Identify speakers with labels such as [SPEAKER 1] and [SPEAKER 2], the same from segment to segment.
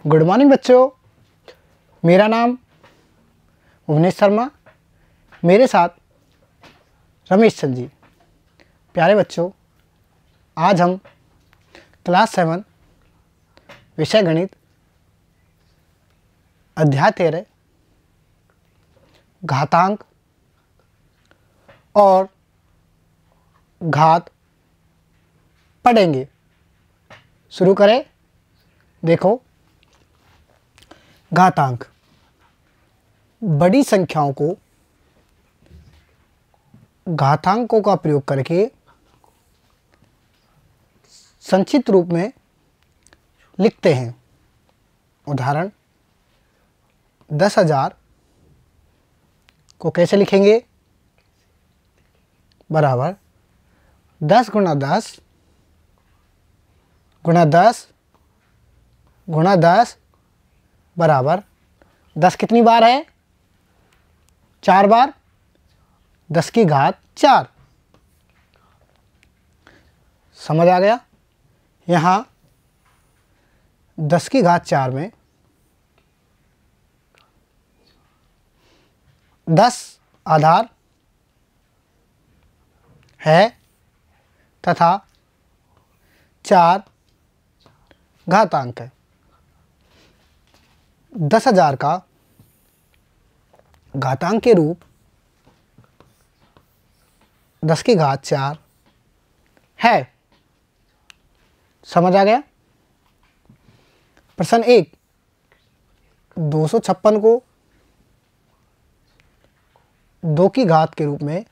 [SPEAKER 1] Good morning बच्चों, मेरा नाम भुवनेश शर्मा, मेरे साथ रमेश चंद जी। प्यारे बच्चों, आज हम क्लास 7 विषय गणित अध्याय 13 घातांक और घात पढ़ेंगे। शुरू करें। देखो, घातांक बड़ी संख्याओं को घातांकों का प्रयोग करके संक्षिप्त रूप में लिखते हैं। उदाहरण 10,000 को कैसे लिखेंगे? बराबर 10 गुणा 10 गुणा 10 गुणा 10 बराबर 10 कितनी बार है? 4 बार। 10 की घात 4। समझ आ गया? यहाँ 10 की घात 4 में 10 आधार है तथा 4 घातांक है। 10,000 का घातांक के रूप 10 की घात 4 है। समझ आ गया? प्रश्न 1, 256 को 2 की घात के रूप में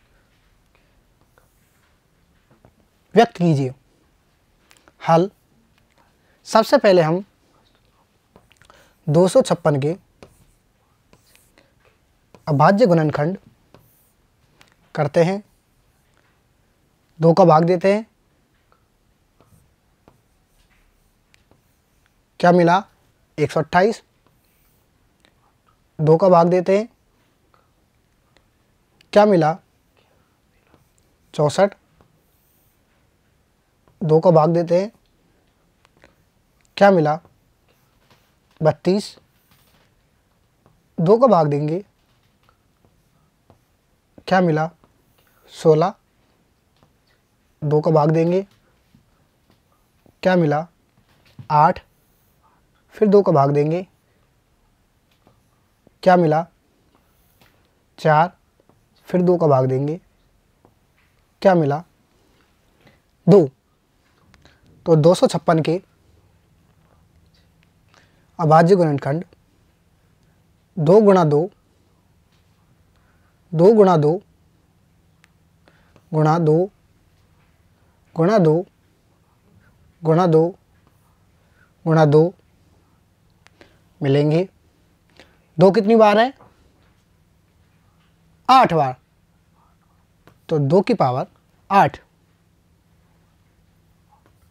[SPEAKER 1] व्यक्त कीजिए। हल। सबसे पहले हम 256 के अभाज्य गुणनखंड करते हैं। 2 का भाग देते हैं। क्या मिला? 128। 2 का भाग देते हैं। क्या मिला? 64। 2 का भाग देते हैं। क्या मिला? 32। 2 का भाग देंगे। क्या मिला? 16। 2 का भाग देंगे। क्या मिला? 8। फिर 2 का भाग देंगे। क्या मिला? 4। फिर 2 का भाग देंगे। क्या मिला? 2। तो 256 के अभाज्य गुणनखंड 2 गुणा 2 2 गुणा 2 गुणा 2 गुणा 2 गुणा 2 गुणा 2 मिलेंगे। 2 कितनी बार है? 8 बार। तो 2 की पावर 8।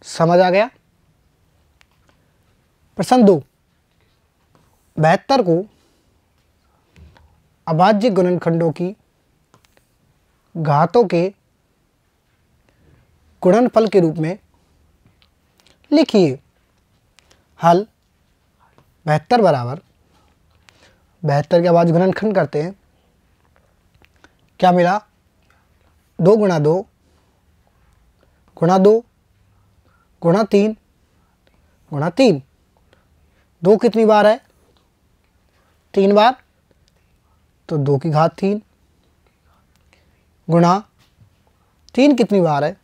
[SPEAKER 1] समझ आ गया? प्रश्न 2, 72 को अभाज्य गुणनखंडों की घातों के गुणनफल के रूप में लिखिए। हल। 72 बराबर 72 के अभाज्य गुणनखंड करते हैं। क्या मिला? 2 गुणा 2 गुणा 2 गुणा 3 गुणा 3। 2 कितनी बार है? 3 बार। तो 2 की घात 3 गुणा 3 कितनी बार है?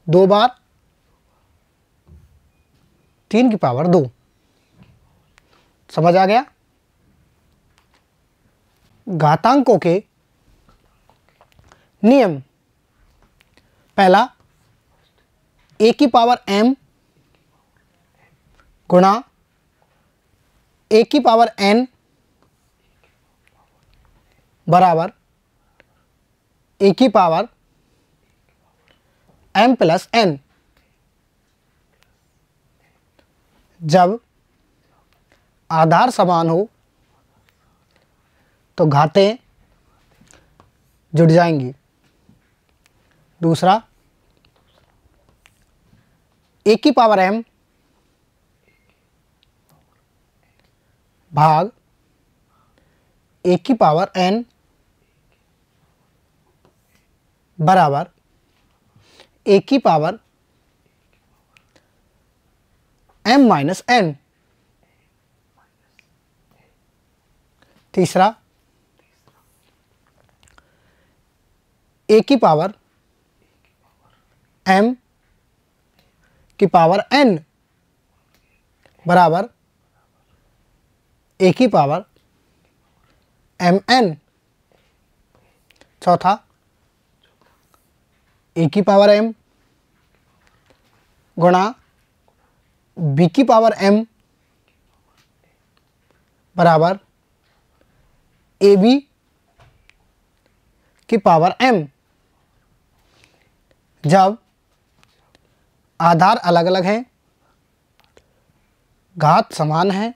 [SPEAKER 1] 2 बार। 3 की पावर 2। समझ आ गया? घातांकों के नियम। पहला, a की पावर m गुणा a की पावर n बराबर a की पावर m प्लस n। जब आधार समान हो तो घातें जुड़ जाएंगी। दूसरा, a की पावर m भाग ए की पावर n बराबर ए की पावर m माइनस n। तीसरा, ए की पावर m की पावर n बराबर ए की पावर mn। चौथा, ए की पावर m गुणा b की पावर m बराबर ए बी की पावर m। जब आधार अलग अलग हैं, घात समान है,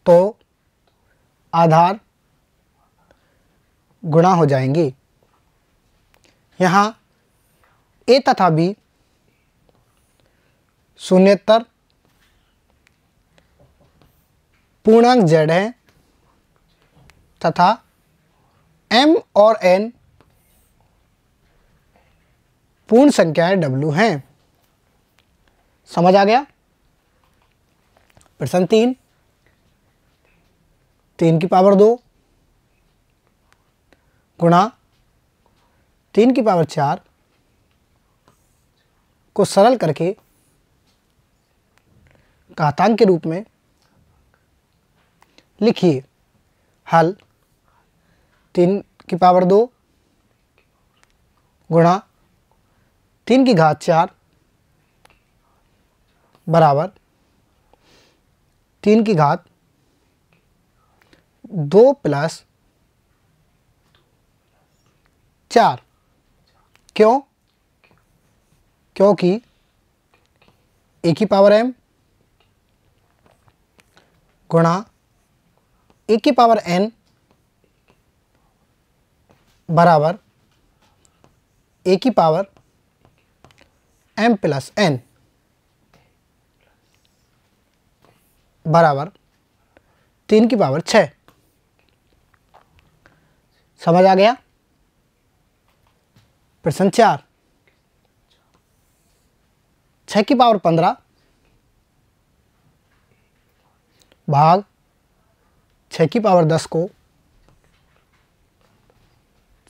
[SPEAKER 1] तो आधार गुणा हो जाएंगे। यहाँ a तथा b शून्येतर पूर्णांक z है तथा m और n पूर्ण संख्याएं w हैं। समझ आ गया? प्रश्न 3, 3 की पावर 2 गुणा 3 की पावर 4 को सरल करके घातांक के रूप में लिखिए। हल 3 की पावर 2 गुणा 3 की घात 4 बराबर 3 की घात 2 प्लस 4। क्यों? क्योंकि ए की पावर m गुणा ए की पावर n बराबर ए की पावर m प्लस n बराबर 3 की पावर 6। समझ आ गया? प्रश्न 4, 6 की पावर 15 भाग 6 की पावर 10 को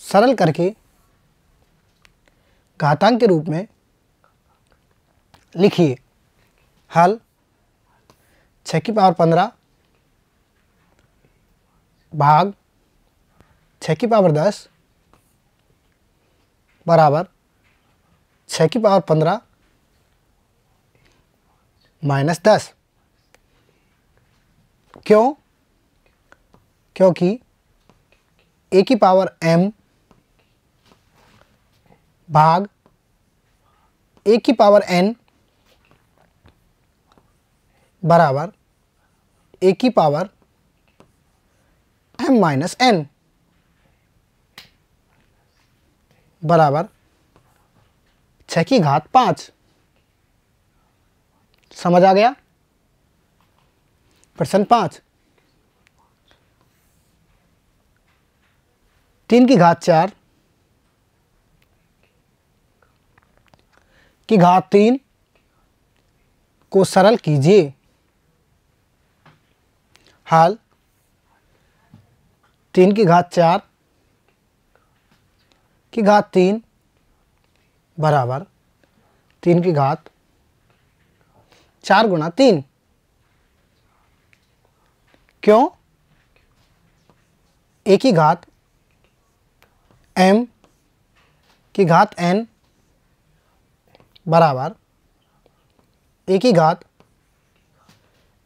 [SPEAKER 1] सरल करके घातांक के रूप में लिखिए। हल 6 की पावर 15 भाग 6 की पावर 10 बराबर 6 की पावर 15 माइनस 10। क्यों? क्योंकि ए की पावर m भाग ए की पावर n बराबर ए की पावर m माइनस n बराबर 6 की घात 5। समझ आ गया? प्रश्न 5, 3 की घात 4 की घात 3 को सरल कीजिए। हल 3 की घात 4 की घात 3 बराबर 3 की घात 4 गुणा 3। क्यों? ए की घात m की घात n बराबर ए की घात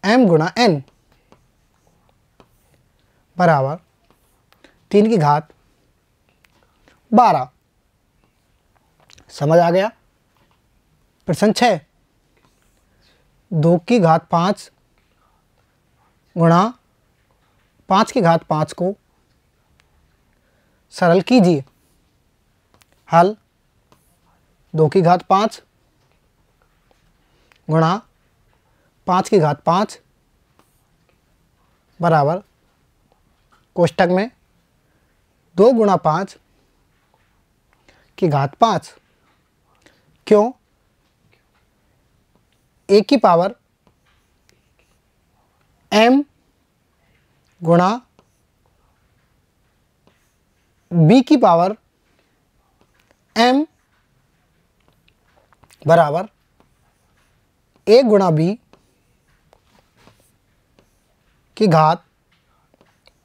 [SPEAKER 1] m गुणा n बराबर 3 की घात 12। समझ आ गया? प्रश्न 6, 2 की घात 5 गुणा 5 की घात 5 को सरल कीजिए। हल 2 की घात 5 गुणा 5 की घात 5 बराबर कोष्टक में 2 गुणा 5 की घात 5। क्यों? a की पावर m गुणा b की पावर m बराबर a गुणा b की घात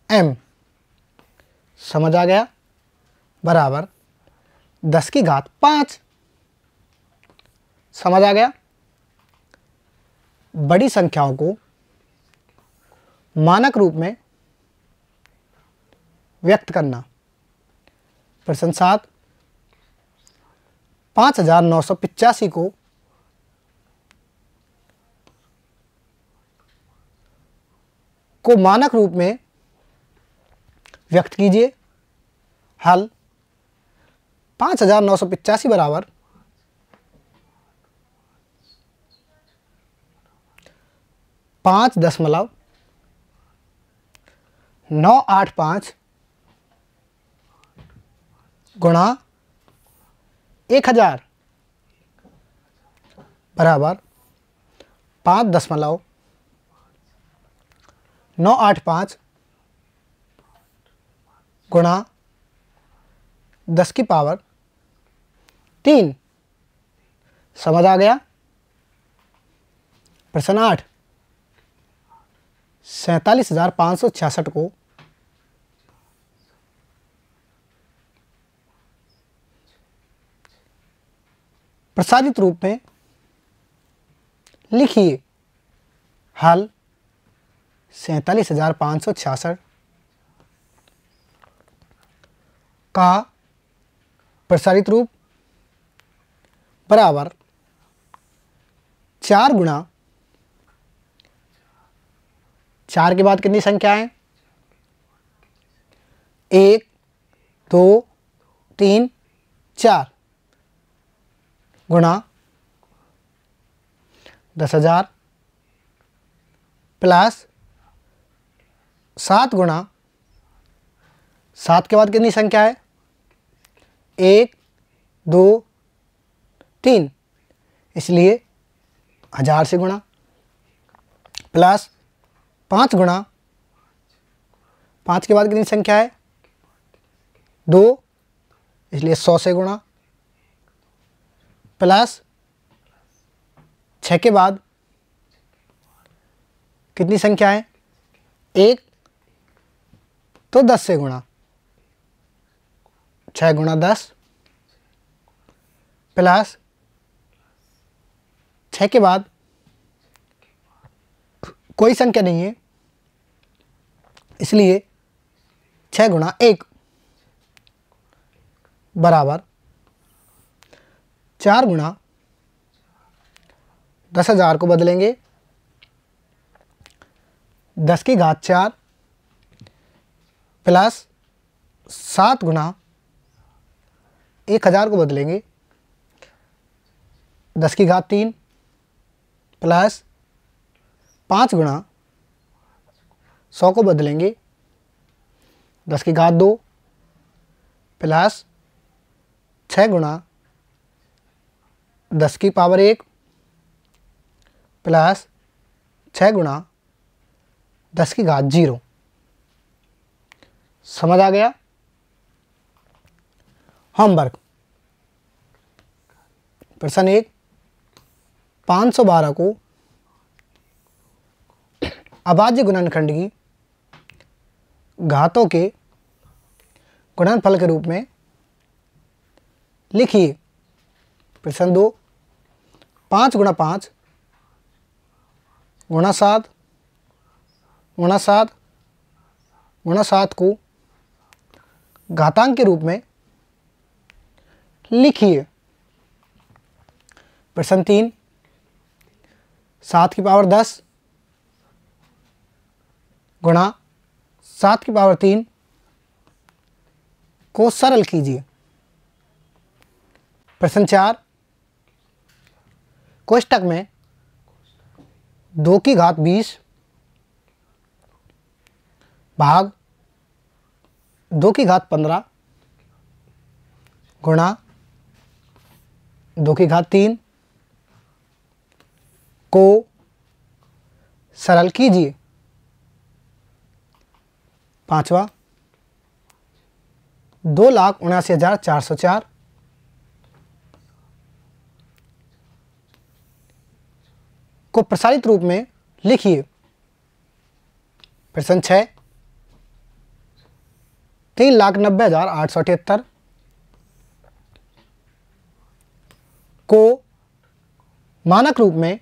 [SPEAKER 1] m। समझ आ गया? बराबर 10 की घात 5। समझ आ गया? बड़ी संख्याओं को मानक रूप में व्यक्त करना। प्रश्न 7, 5985 को मानक रूप में व्यक्त कीजिए। हल 5985 बराबर 5.985 गुणा 1000 बराबर 5.985 गुणा 10 की पावर 3। समझ आ गया? प्रश्न 8, 47,566 को प्रसारित रूप में लिखिए। हल 47,566 का प्रसारित रूप बराबर 4 गुणा 4 के बाद कितनी संख्याएं? 1 2 3 4 गुणा 10,000 प्लस 7 गुणा 7 के बाद कितनी संख्या है? 1 2 3, इसलिए 1000 से गुणा, प्लस 5 गुणा 5 के बाद कितनी संख्या है? 2, इसलिए 100 से गुणा, प्लस 6 के बाद कितनी संख्या है? 1, तो 10 से गुणा, 6 गुणा 10 प्लस 6 के बाद कोई संख्या नहीं है, इसलिए 6 गुणा 1 बराबर 4 गुणा 10,000 को बदलेंगे 10 की घात 4 प्लस 7 गुणा 1000 को बदलेंगे 10 की घात 3 प्लस 5 गुणा 100 को बदलेंगे 10 की घात 2 प्लस 6 गुणा 10 की पावर 1 प्लस 6 गुणा 10 की घात 0। समझ आ गया? होमवर्क। प्रश्न 1, 512 को अभाज्य गुणनखंड की घातों के गुणनफल के रूप में लिखिए। प्रश्न 2, 5 गुणा 5 गुणा 7 गुणा 7 गुणा 7 को घातांक के रूप में लिखिए। प्रश्न 3, 7 की पावर 10 गुणा 7 की पावर 3 को सरल कीजिए। प्रश्न 4, कोष्टक में 2 की घात 20 भाग 2 की घात 15 गुणा 2 की घात 3 को सरल कीजिए। पांचवा 2,79,404 को प्रसारित रूप में लिखिए। प्रश्न 6 3,90,878 को मानक रूप में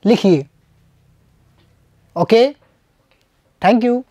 [SPEAKER 1] लिखिए। Okay, thank you.